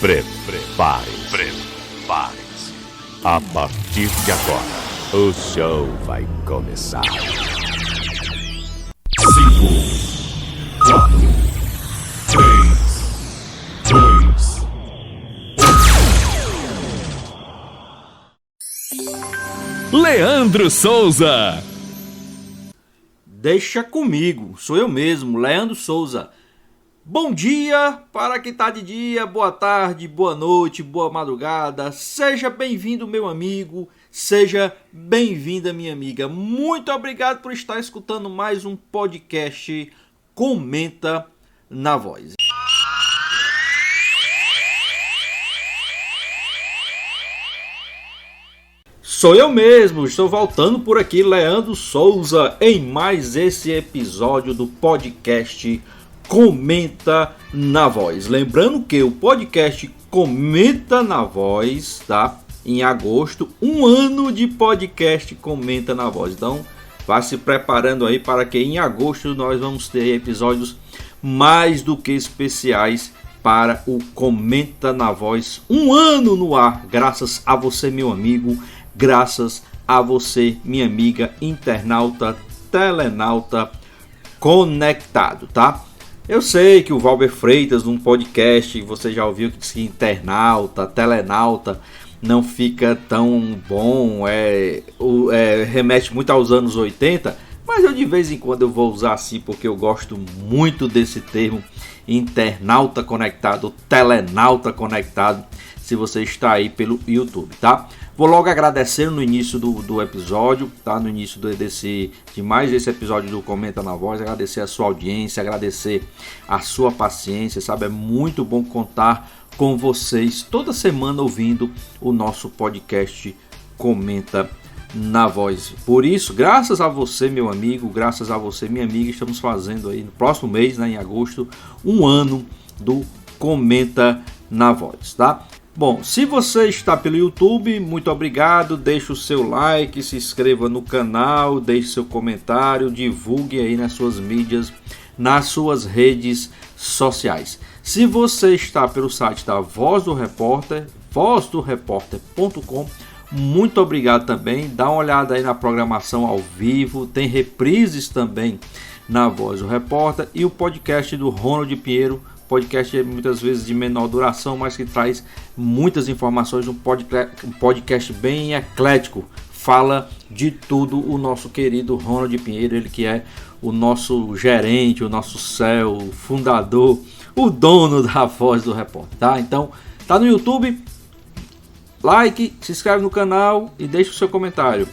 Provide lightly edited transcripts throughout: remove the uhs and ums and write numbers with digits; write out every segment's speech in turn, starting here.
Prepare-se. A partir de agora, o show vai começar. 5, 4, 3, 2, 1. Leandro Souza. Deixa comigo, sou eu mesmo, Leandro Souza. Bom dia para quem está de dia, boa tarde, boa noite, boa madrugada. Seja bem-vindo, meu amigo, seja bem-vinda, minha amiga. Muito obrigado por estar escutando mais um podcast Comenta na Voz. Sou eu mesmo, estou voltando por aqui, Leandro Souza, em mais esse episódio do podcast Comenta na Voz. Lembrando que o podcast Comenta na Voz, tá? Em agosto, 1 ano de podcast Comenta na Voz. Então, vá se preparando aí para que em agosto nós vamos ter episódios mais do que especiais para o Comenta na Voz. 1 ano no ar, graças a você, meu amigo, graças a você, minha amiga, internauta, telenauta, conectado, tá? Eu sei que o Valber Freitas, num podcast, você já ouviu que diz que internauta, telenauta, não fica tão bom, remete muito aos anos 80, mas eu de vez em quando eu vou usar assim porque eu gosto muito desse termo, internauta conectado, telenauta conectado, se você está aí pelo YouTube, tá? Vou logo agradecer no início do episódio, tá? No início de mais esse episódio do Comenta na Voz, agradecer a sua audiência, agradecer a sua paciência, sabe? É muito bom contar com vocês toda semana ouvindo o nosso podcast Comenta na Voz. Por isso, graças a você, meu amigo, graças a você, minha amiga, estamos fazendo aí no próximo mês, né, em agosto, 1 ano do Comenta na Voz, tá? Bom, se você está pelo YouTube, muito obrigado, deixe o seu like, se inscreva no canal, deixe seu comentário, divulgue aí nas suas mídias, nas suas redes sociais. Se você está pelo site da Voz do Repórter, vozdoreporter.com, muito obrigado também, dá uma olhada aí na programação ao vivo, tem reprises também na Voz do Repórter e o podcast do Ronald Pinheiro. Podcast é muitas vezes de menor duração, mas que traz muitas informações, um podcast bem eclético, fala de tudo o nosso querido Ronald Pinheiro, ele que é o nosso gerente, o nosso CEO, o fundador, o dono da Voz do Repórter, tá? Então, tá no YouTube, like, se inscreve no canal e deixa o seu comentário.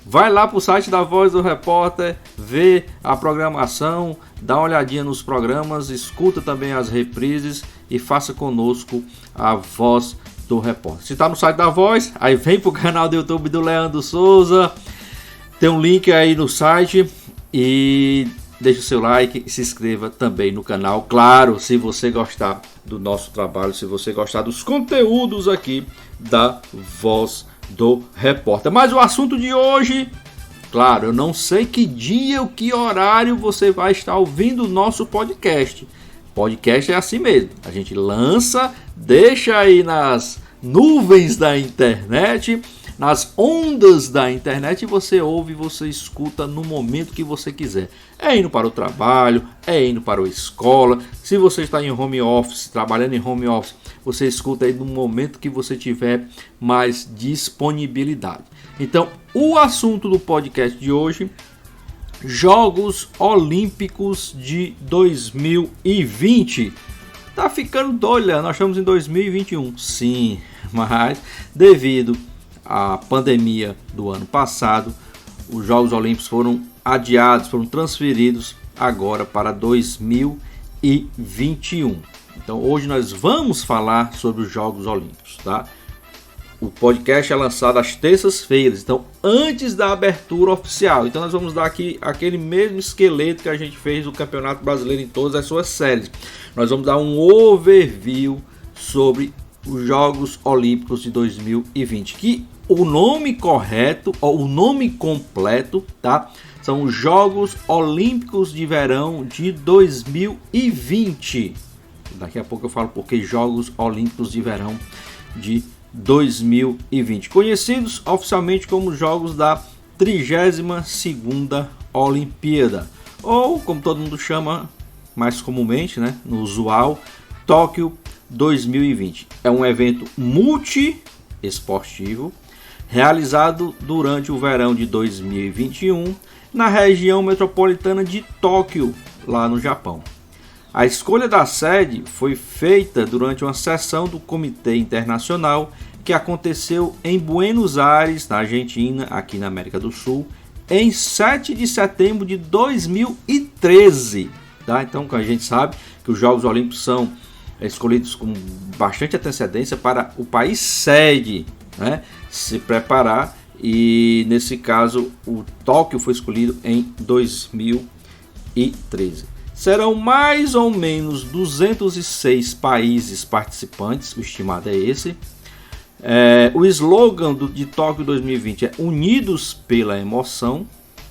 Vai lá para o site da Voz do Repórter, vê a programação, dá uma olhadinha nos programas, escuta também as reprises e faça conosco a Voz do Repórter. Se está no site da Voz, aí vem para o canal do YouTube do Leandro Souza, tem um link aí no site e deixa o seu like e se inscreva também no canal. Claro, se você gostar do nosso trabalho, se você gostar dos conteúdos aqui da Voz do Repórter. Mas o assunto de hoje, claro, eu não sei que dia ou que horário você vai estar ouvindo o nosso podcast. Podcast é assim mesmo, a gente lança, deixa aí nas nuvens da internet, nas ondas da internet e você ouve, você escuta no momento que você quiser. É indo para o trabalho, é indo para a escola, se você está em home office, trabalhando em home office, você escuta aí no momento que você tiver mais disponibilidade. Então, o assunto do podcast de hoje, Jogos Olímpicos de 2020. Tá ficando doido, nós estamos em 2021. Sim, mas devido à pandemia do ano passado, os Jogos Olímpicos foram adiados, foram transferidos agora para 2021. Então hoje nós vamos falar sobre os Jogos Olímpicos, tá? O podcast é lançado às terças-feiras, então antes da abertura oficial. Então nós vamos dar aqui aquele mesmo esqueleto que a gente fez do Campeonato Brasileiro em todas as suas séries. Nós vamos dar um overview sobre os Jogos Olímpicos de 2020, que o nome correto, ou o nome completo, tá? São os Jogos Olímpicos de Verão de 2020. Daqui a pouco eu falo porque Jogos Olímpicos de Verão de 2020, conhecidos oficialmente como Jogos da 32ª Olimpíada, ou como todo mundo chama mais comumente, né, no usual, Tóquio 2020. É um evento multiesportivo realizado durante o verão de 2021 na região metropolitana de Tóquio, lá no Japão. A escolha da sede foi feita durante uma sessão do Comitê Internacional que aconteceu em Buenos Aires, na Argentina, aqui na América do Sul, em 7 de setembro de 2013. Tá? Então, a gente sabe que os Jogos Olímpicos são escolhidos com bastante antecedência para o país sede, né, se preparar, e nesse caso o Tóquio foi escolhido em 2013. Serão mais ou menos 206 países participantes, o estimado é esse. O slogan de Tóquio 2020 é Unidos pela Emoção,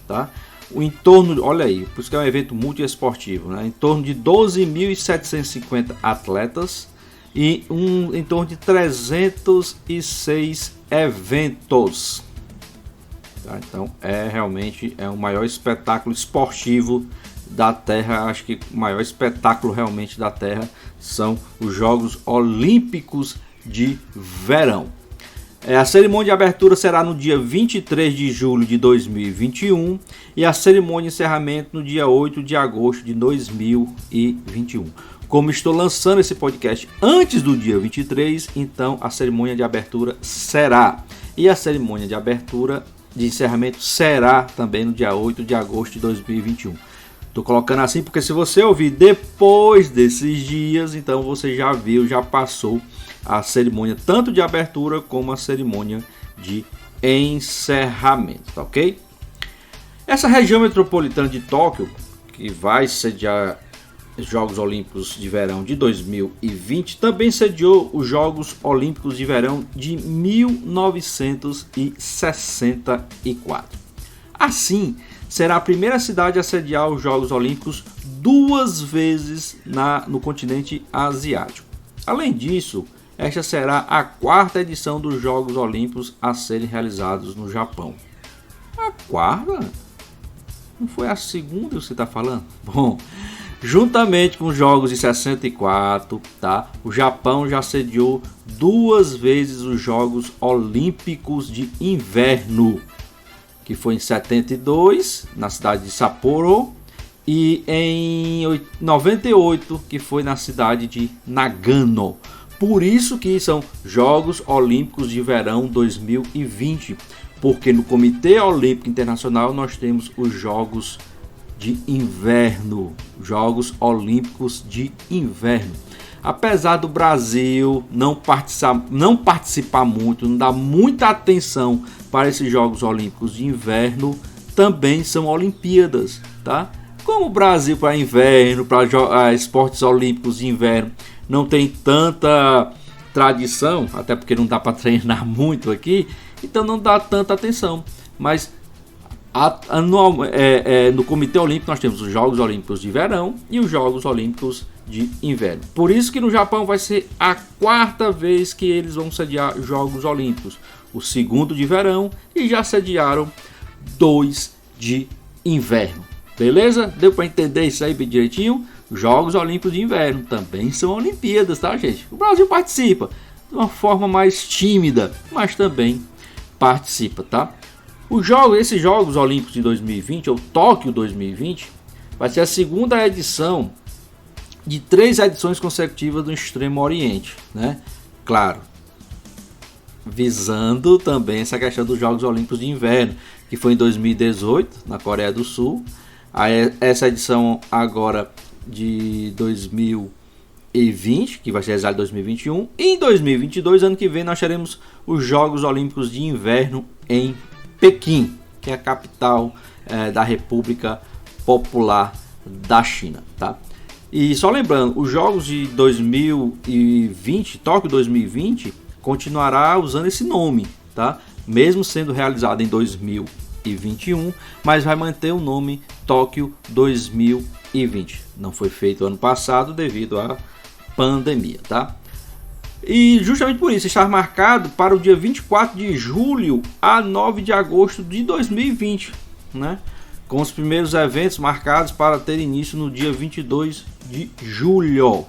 tá? O entorno, olha aí, por isso que é um evento multiesportivo, né? Em torno de 12.750 atletas e em torno de 306 eventos. Tá? Então realmente é o maior espetáculo esportivo da Terra. Acho que o maior espetáculo realmente da Terra são os Jogos Olímpicos de Verão. A cerimônia de abertura será no dia 23 de julho de 2021 e a cerimônia de encerramento no dia 8 de agosto de 2021. Como estou lançando esse podcast antes do dia 23, então a cerimônia de abertura será. E a cerimônia de abertura de encerramento será também no dia 8 de agosto de 2021. Estou colocando assim porque se você ouvir depois desses dias, então você já viu, já passou a cerimônia tanto de abertura como a cerimônia de encerramento, tá ok? Essa região metropolitana de Tóquio, que vai sediar os Jogos Olímpicos de Verão de 2020, também sediou os Jogos Olímpicos de Verão de 1964. Assim, será a primeira cidade a sediar os Jogos Olímpicos 2 vezes no continente asiático. Além disso, esta será a 4ª edição dos Jogos Olímpicos a serem realizados no Japão. A 4ª? Não foi a 2ª que você está falando? Bom, juntamente com os Jogos de 64, tá? O Japão já sediou 2 vezes os Jogos Olímpicos de Inverno, que foi em 72, na cidade de Sapporo, e em 98, que foi na cidade de Nagano. Por isso que são Jogos Olímpicos de Verão 2020, porque no Comitê Olímpico Internacional nós temos os Jogos de Inverno, Jogos Olímpicos de Inverno. Apesar do Brasil não participar muito, não dar muita atenção para esses Jogos Olímpicos de Inverno, também são Olimpíadas, tá? Como o Brasil para inverno, para esportes olímpicos de inverno, não tem tanta tradição, até porque não dá para treinar muito aqui, então não dá tanta atenção. Mas no Comitê Olímpico nós temos os Jogos Olímpicos de Verão e os Jogos Olímpicos de Inverno. Por isso que no Japão vai ser a 4ª vez que eles vão sediar Jogos Olímpicos. O 2º de verão e já sediaram 2 de inverno. Beleza? Deu para entender isso aí bem direitinho? Jogos Olímpicos de Inverno também são Olimpíadas, tá, gente? O Brasil participa de uma forma mais tímida, mas também participa, tá? Esses Jogos Olímpicos de 2020, ou Tóquio 2020, vai ser a 2ª edição de 3 edições consecutivas do Extremo Oriente, né? Claro, visando também essa questão dos Jogos Olímpicos de Inverno, que foi em 2018, na Coreia do Sul. Essa edição agora de 2020, que vai ser realizada em 2021. E em 2022, ano que vem, nós teremos os Jogos Olímpicos de Inverno em Pequim, que é a capital da República Popular da China, tá? E só lembrando, os Jogos de 2020, Tóquio 2020, continuará usando esse nome, tá? Mesmo sendo realizado em 2021, mas vai manter o nome Tóquio 2020. Não foi feito ano passado devido a pandemia, tá? E justamente por isso está marcado para o dia 24 de julho a 9 de agosto de 2020, né? Com os primeiros eventos marcados para ter início no dia 22 de julho.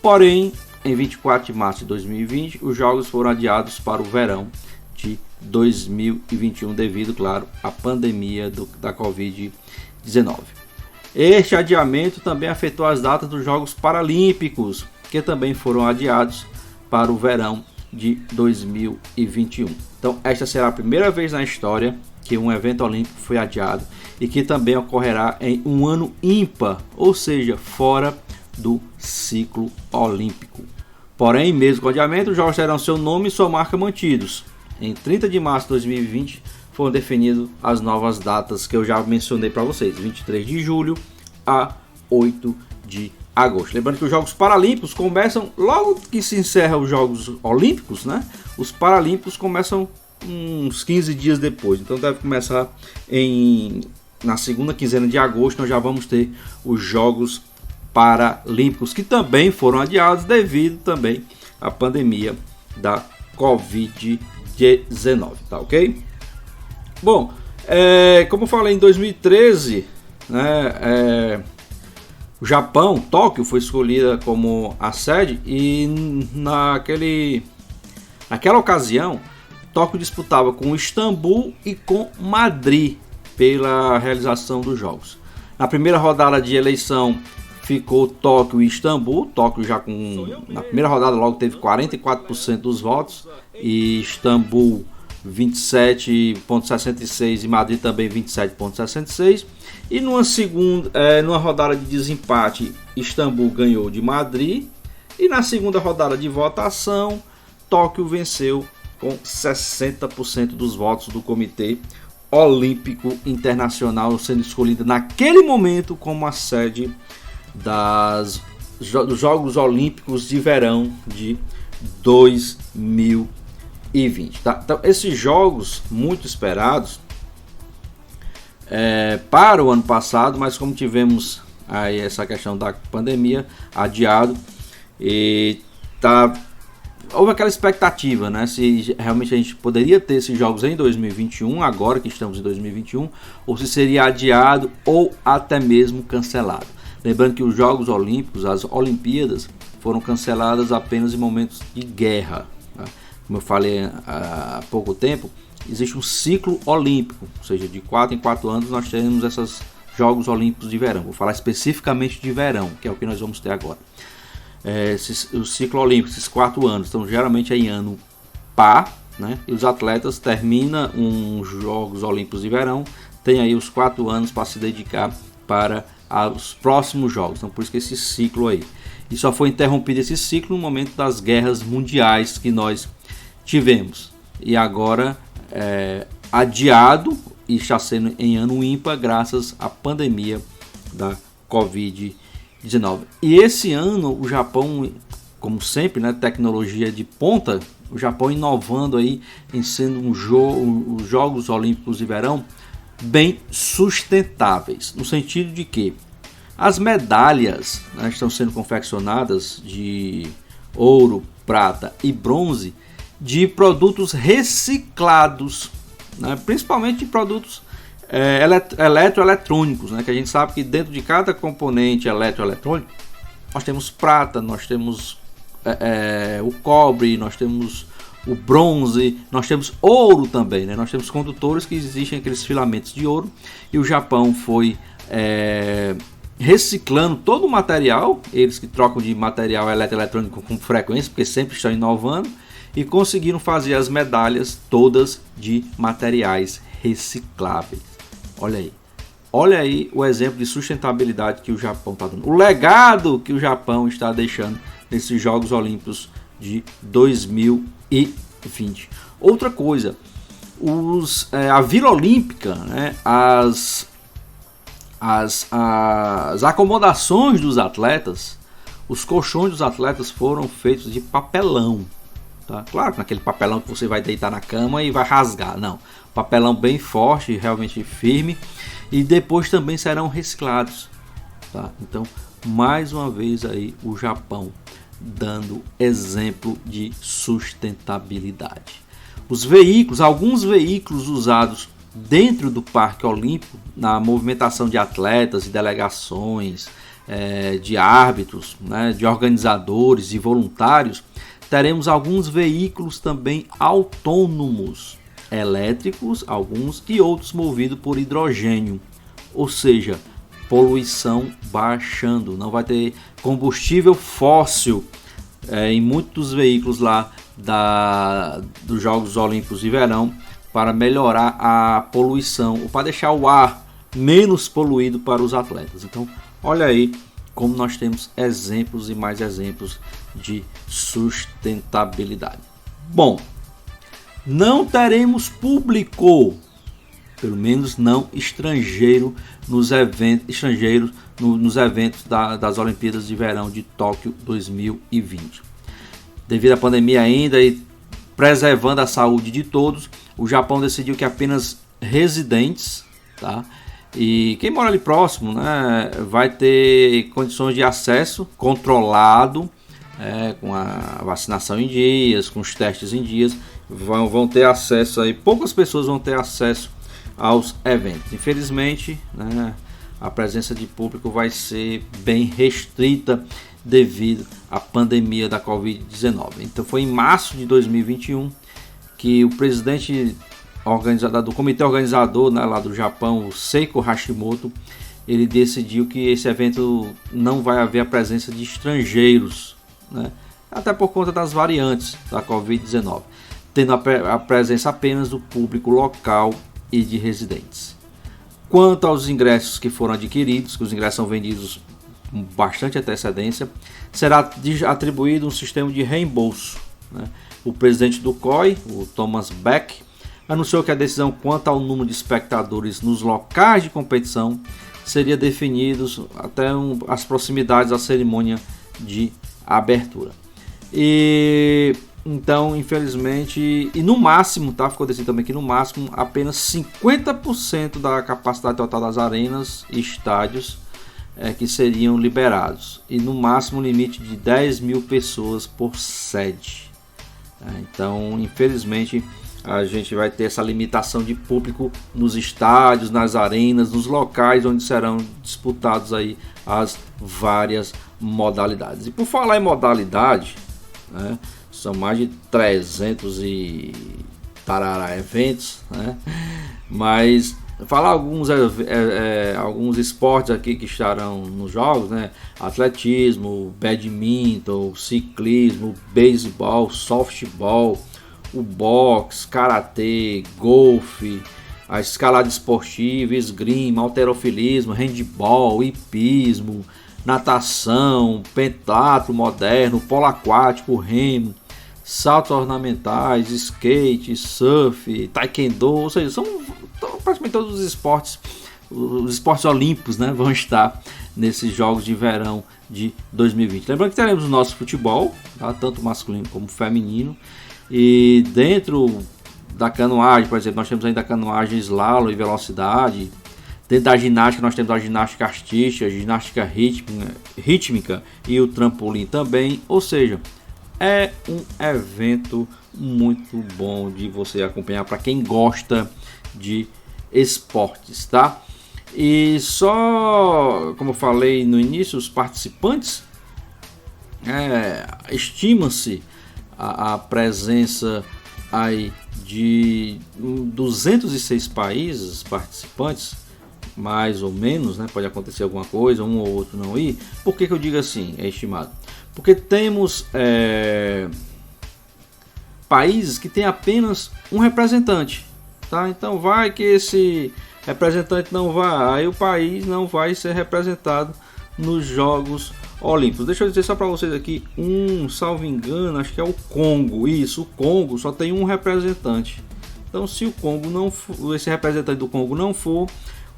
Porém, em 24 de março de 2020, os jogos foram adiados para o verão de 2021 devido, claro, à pandemia da Covid-19. Este adiamento também afetou as datas dos Jogos Paralímpicos, que também foram adiados para o verão de 2021. Então, esta será a primeira vez na história que um evento olímpico foi adiado e que também ocorrerá em um ano ímpar, ou seja, fora do ciclo olímpico. Porém, mesmo com o adiamento, os jogos terão seu nome e sua marca mantidos. Em 30 de março de 2020 foram definidas as novas datas que eu já mencionei para vocês, 23 de julho a 8 de agosto. Lembrando que os Jogos Paralímpicos começam logo que se encerram os Jogos Olímpicos, né? Os Paralímpicos começam uns 15 dias depois, então deve começar na segunda quinzena de agosto. Nós já vamos ter os Jogos Paralímpicos, que também foram adiados devido também à pandemia da Covid-19, tá ok? Bom, como eu falei, em 2013, né, o Japão, Tóquio, foi escolhida como a sede e naquela ocasião, Tóquio disputava com Istambul e com Madrid pela realização dos jogos. Na primeira rodada de eleição ficou Tóquio e Istambul. Tóquio na primeira rodada logo teve 44% dos votos e Istambul 27,66 e Madrid também 27,66. E numa rodada de desempate, Istambul ganhou de Madrid. E na segunda rodada de votação, Tóquio venceu com 60% dos votos do Comitê Olímpico Internacional, sendo escolhida naquele momento como a sede dos Jogos Olímpicos de Verão de 2020. Tá? Então, esses jogos muito esperados para o ano passado, mas como tivemos aí essa questão da pandemia, adiado, e houve aquela expectativa, né, se realmente a gente poderia ter esses jogos em 2021, agora que estamos em 2021, ou se seria adiado ou até mesmo cancelado. Lembrando que os Jogos Olímpicos, as Olimpíadas, foram canceladas apenas em momentos de guerra, né? Como eu falei há pouco tempo, existe um ciclo olímpico, ou seja, de 4 em 4 anos nós temos esses Jogos Olímpicos de verão. Vou falar especificamente de verão, que é o que nós vamos ter agora. O ciclo olímpico, esses 4 anos, então geralmente é em ano par, né? E os atletas terminam os Jogos Olímpicos de verão, tem aí os 4 anos para se dedicar para os próximos jogos, então por isso que esse ciclo aí. E só foi interrompido esse ciclo no momento das guerras mundiais que nós tivemos. E agora adiado e está sendo em ano ímpar graças à pandemia da Covid-19. E esse ano o Japão, como sempre, né, tecnologia de ponta, o Japão inovando aí em sendo os Jogos Olímpicos de Verão bem sustentáveis, no sentido de que as medalhas, né, estão sendo confeccionadas de ouro, prata e bronze de produtos reciclados, né, principalmente de produtos eletroeletrônicos, né, que a gente sabe que dentro de cada componente eletroeletrônico nós temos prata, nós temos o cobre, nós temos o bronze, nós temos ouro também, né? Nós temos condutores que existem aqueles filamentos de ouro, e o Japão foi reciclando todo o material, eles que trocam de material eletroeletrônico com frequência, porque sempre estão inovando, e conseguiram fazer as medalhas todas de materiais recicláveis. Olha aí o exemplo de sustentabilidade que o Japão está dando, o legado que o Japão está deixando nesses Jogos Olímpicos de 2020. Outra coisa, a Vila Olímpica, né, as acomodações dos atletas, os colchões dos atletas foram feitos de papelão. Tá? Claro que naquele papelão que você vai deitar na cama e vai rasgar, não. Papelão bem forte, realmente firme, e depois também serão reciclados. Tá? Então, mais uma vez aí o Japão dando exemplo de sustentabilidade. Os veículos, alguns veículos usados dentro do Parque Olímpico, na movimentação de atletas e delegações, de árbitros, né, de organizadores e voluntários, teremos alguns veículos também autônomos, elétricos, alguns e outros movidos por hidrogênio, ou seja, poluição baixando, não vai ter combustível fóssil em muitos veículos lá dos Jogos Olímpicos de Verão, para melhorar a poluição, ou para deixar o ar menos poluído para os atletas. Então, olha aí como nós temos exemplos e mais exemplos de sustentabilidade. Bom, não teremos público, pelo menos não estrangeiro, nos eventos das Olimpíadas de Verão de Tóquio 2020. Devido à pandemia ainda e preservando a saúde de todos, o Japão decidiu que apenas residentes, tá? E quem mora ali próximo, né, vai ter condições de acesso controlado, com a vacinação em dias, com os testes em dias, vão ter acesso aí, poucas pessoas vão ter acesso aos eventos. Infelizmente, né, a presença de público vai ser bem restrita devido à pandemia da Covid-19. Então foi em março de 2021 que o presidente do comitê organizador, né, lá do Japão, o Seiko Hashimoto, ele decidiu que esse evento não vai haver a presença de estrangeiros, né, até por conta das variantes da Covid-19, tendo a presença apenas do público local e de residentes. Quanto aos ingressos que foram adquiridos, que os ingressos são vendidos com bastante antecedência, será atribuído um sistema de reembolso, né? O presidente do COI, o Thomas Beck, anunciou que a decisão quanto ao número de espectadores nos locais de competição seria definidos até as proximidades da cerimônia de abertura. E então, infelizmente, e no máximo, tá? Ficou decidido também que no máximo apenas 50% da capacidade total das arenas e estádios que seriam liberados, e no máximo limite de 10 mil pessoas por sede. Então, infelizmente, a gente vai ter essa limitação de público nos estádios, nas arenas, nos locais onde serão disputados aí as várias modalidades. E por falar em modalidade, né, são mais de 300 e tarará eventos, né? Mas falar alguns esportes aqui que estarão nos jogos, né? Atletismo, badminton, ciclismo, beisebol, softball, o boxe, karatê, golfe, a escalada esportiva, esgrima, halterofilismo, handball, hipismo, natação, pentatlo moderno, polo aquático, remo, saltos ornamentais, skate, surf, taekwondo, ou seja, são praticamente todos os esportes olímpicos, né, vão estar nesses Jogos de Verão de 2020. Lembrando que teremos o nosso futebol, tá, tanto masculino como feminino, e dentro da canoagem, por exemplo, nós temos ainda a canoagem slalom e velocidade. Dentro da ginástica nós temos a ginástica artística, a ginástica rítmica e o trampolim também, ou seja, é um evento muito bom de você acompanhar para quem gosta de esportes, tá? E só, como eu falei no início, os participantes, estima-se a presença aí de 206 países participantes, mais ou menos, né? Pode acontecer alguma coisa, um ou outro não ir. Por que eu digo assim, é estimado? Porque temos países que tem apenas um representante, tá? Então vai que esse representante não vai, aí o país não vai ser representado nos Jogos Olímpicos. Deixa eu dizer só para vocês aqui, salvo engano, acho que é o Congo. Isso, o Congo só tem um representante. Então, se o Congo não for, esse representante do Congo não for,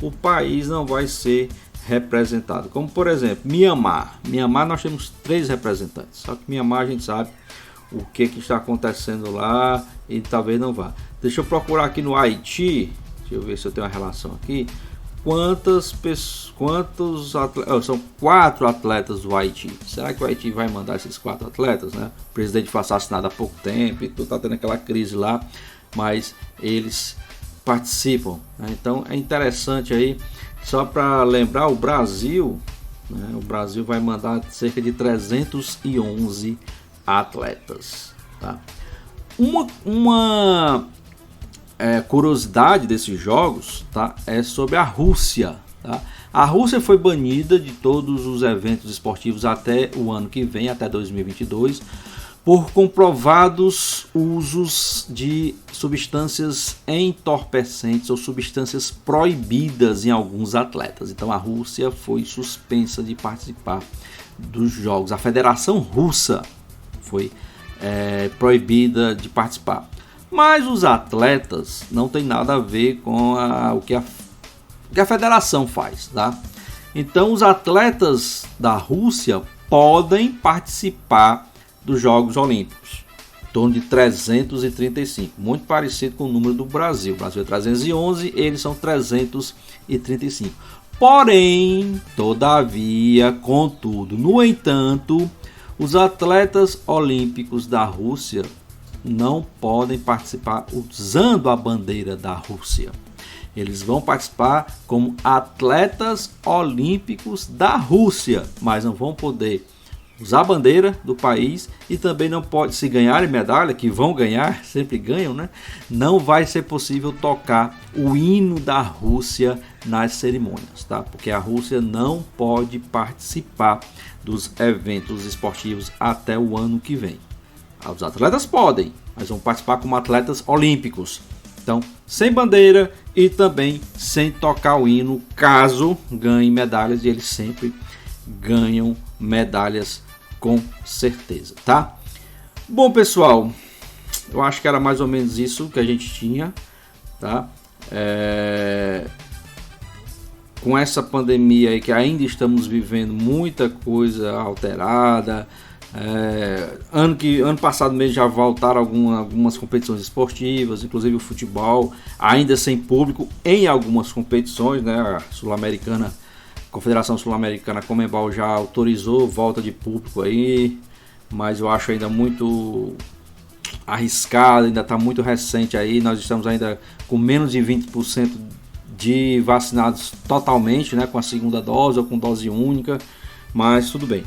o país não vai ser representado. Como por exemplo, Mianmar. Mianmar nós temos 3 representantes. Só que Mianmar a gente sabe o que está acontecendo lá e talvez não vá. Deixa eu procurar aqui no Haiti. Deixa eu ver se eu tenho uma relação aqui. são 4 atletas do Haiti. Será que o Haiti vai mandar esses 4 atletas, né? O presidente foi assassinado há pouco tempo e tudo, tá tendo aquela crise lá, mas eles participam, né? Então é interessante aí, só para lembrar, o Brasil vai mandar cerca de 311 atletas, tá? Uma curiosidade desses jogos, tá, é sobre a Rússia, tá? A Rússia foi banida de todos os eventos esportivos até o ano que vem, até 2022, por comprovados usos de substâncias entorpecentes ou substâncias proibidas em alguns atletas. Então a Rússia foi suspensa de participar dos jogos. A Federação Russa foi proibida de participar. Mas os atletas não tem nada a ver com o que a federação faz, tá? Então os atletas da Rússia podem participar dos Jogos Olímpicos, em torno de 335, muito parecido com o número do Brasil. O Brasil é 311, eles são 335. Porém, todavia, contudo, no entanto, os atletas olímpicos da Rússia não podem participar usando a bandeira da Rússia. Eles vão participar como atletas olímpicos da Rússia, mas não vão poder usar a bandeira do país e também não pode, se ganharem medalha, que vão ganhar, sempre ganham, né? Não vai ser possível tocar o hino da Rússia nas cerimônias, tá? Porque a Rússia não pode participar dos eventos esportivos até o ano que vem. Os atletas podem, mas vão participar como atletas olímpicos. Então, sem bandeira e também sem tocar o hino, caso ganhem medalhas, e eles sempre ganham medalhas com certeza, tá? Bom, pessoal, eu acho que era mais ou menos isso que a gente tinha, tá? Com essa pandemia aí que ainda estamos vivendo, muita coisa alterada. Ano passado mesmo já voltaram algumas competições esportivas, inclusive o futebol, ainda sem público em algumas competições, né? A Sul-Americana, Confederação Sul-Americana, Conmebol, já autorizou volta de público aí, mas eu acho ainda muito arriscado, ainda está muito recente aí. Nós estamos ainda com menos de 20% de vacinados totalmente, né, com a segunda dose ou com dose única, mas tudo bem.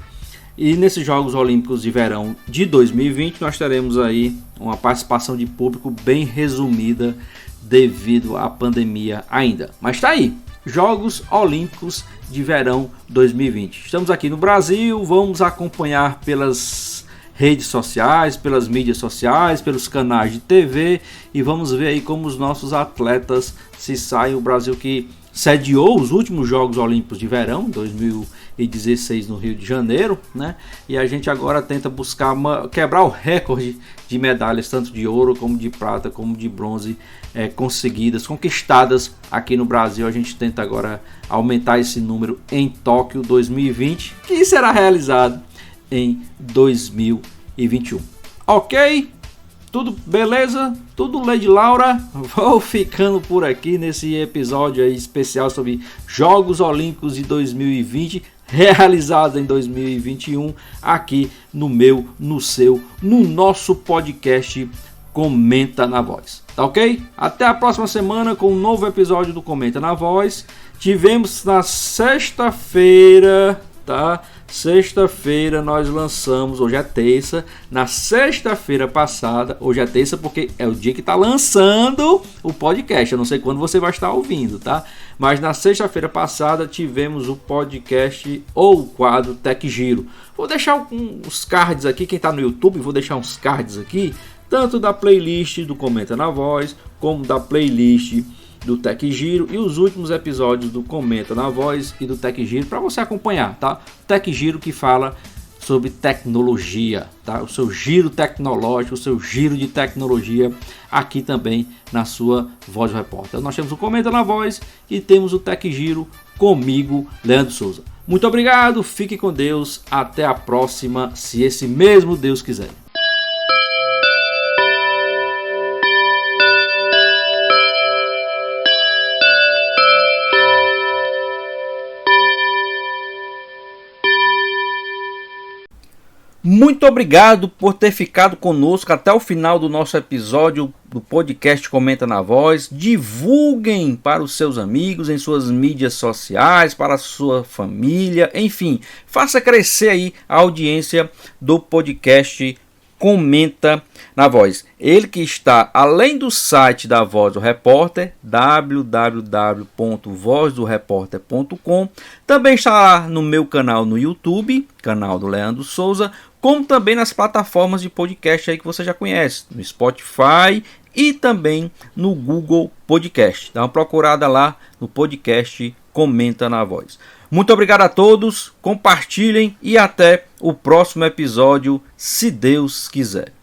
E nesses Jogos Olímpicos de Verão de 2020 nós teremos aí uma participação de público bem resumida devido à pandemia ainda. Mas está aí, Jogos Olímpicos de Verão 2020. Estamos aqui no Brasil, vamos acompanhar pelas redes sociais, pelas mídias sociais, pelos canais de TV e vamos ver aí como os nossos atletas se saem. O Brasil que sediou os últimos Jogos Olímpicos de Verão 2016 no Rio de Janeiro, né? E a gente agora tenta buscar quebrar o recorde de medalhas, tanto de ouro como de prata, como de bronze, conquistadas aqui no Brasil. A gente tenta agora aumentar esse número em Tóquio 2020, que será realizado em 2021. Ok? Tudo beleza? Tudo Lady Laura? Vou ficando por aqui nesse episódio aí especial sobre Jogos Olímpicos de 2020, realizados em 2021, aqui no meu, no seu, no nosso podcast Comenta na Voz. Tá ok? Até a próxima semana com um novo episódio do Comenta na Voz. Tivemos na sexta-feira, tá? Sexta-feira nós lançamos, hoje é terça, na sexta-feira passada, hoje é terça porque é o dia que está lançando o podcast, eu não sei quando você vai estar ouvindo, tá? Mas na sexta-feira passada tivemos o podcast ou o quadro Tech Giro. Vou deixar uns cards aqui, quem está no YouTube, vou deixar uns cards aqui, tanto da playlist do Comenta na Voz, como da playlist do Tech Giro e os últimos episódios do Comenta na Voz e do Tech Giro para você acompanhar, tá? Tech Giro que fala sobre tecnologia, tá? O seu giro tecnológico, o seu giro de tecnologia aqui também na sua Voz do Repórter. Nós temos o Comenta na Voz e temos o Tech Giro comigo, Leandro Souza. Muito obrigado, fique com Deus, até a próxima, se esse mesmo Deus quiser. Muito obrigado por ter ficado conosco até o final do nosso episódio do podcast Comenta na Voz. Divulguem para os seus amigos, em suas mídias sociais, para a sua família, enfim, faça crescer aí a audiência do podcast Comenta na Voz. Ele que está além do site da Voz do Repórter, www.vozdoreporter.com, também está lá no meu canal no YouTube, canal do Leandro Souza, como também nas plataformas de podcast aí que você já conhece, no Spotify e também no Google Podcast. Dá uma procurada lá no podcast Comenta na Voz. Muito obrigado a todos, compartilhem e até o próximo episódio, se Deus quiser.